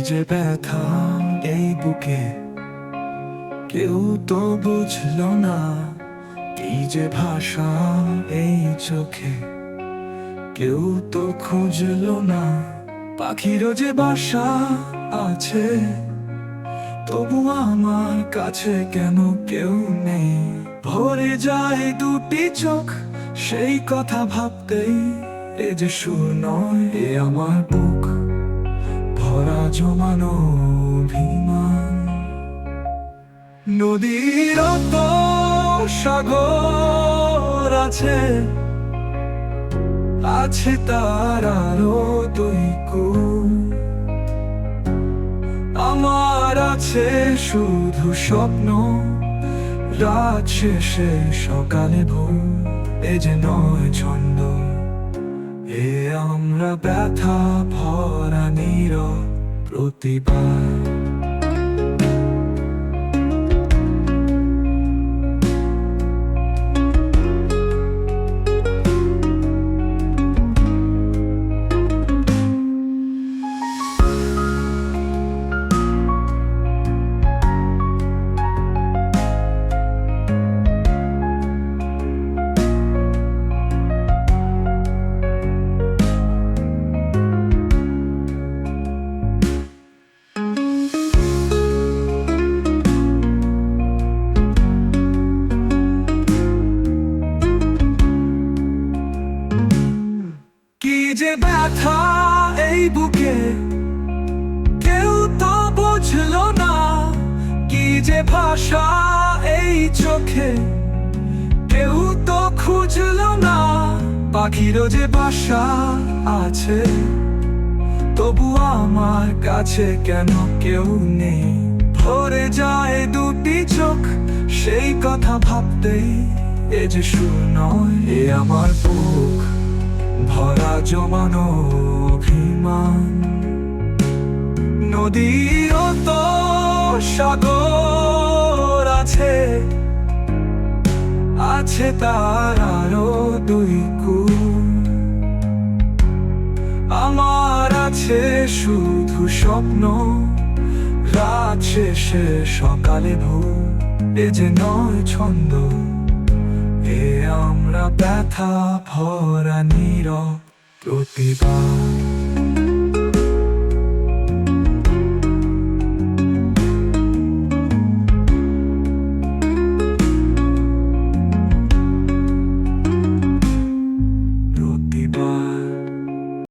যে ব্যথা এই বুকে কেউ তো বুঝলো না, কি যে ভাষা এই চোখে কেউ তো খুঁজলো না। পাখিরও যে বাসা আছে, তবু আমার কাছে কেন কেউ নেই। ভরে যায় দুটি চোখ সেই কথা ভাবতেই, এ যে সুর নয় এ আমার বুক ভরা জমানো অভিমান। নদীর তো সাগর আছে, আছে তার আরো দুই কূল। আমার আছে শুধু স্বপ্ন, রাত শেষে সকালে ভোর। এ যে নয় ছন্দ, এ আমরা ব্যথা ভরা নীরব প্রতিবাদ। কি যে ব্যথা এই বুকে কেউ তো বুঝলো না, কি যে ভাষা এই চোখে কেউ তো খুঁজলো না। পাখিরও যে বাসা আছে, তবু আমার কাছে কেন কেউ নেই। ভরে যায় দুটি চোখ সেই কথা ভাবতেই, এ যে সুর নয় এ আমার বুক ভরা জমানো অভিমান। নদীর তো সাগর আছে, আছে তার আরো দুই কূল। আমার আছে শুধু স্বপ্ন, রাত শেষে সকালে ভোর। এ যে নয় ছন্দ, এ আমরা ব্যথা ভরা নীরব প্রতিবাদ।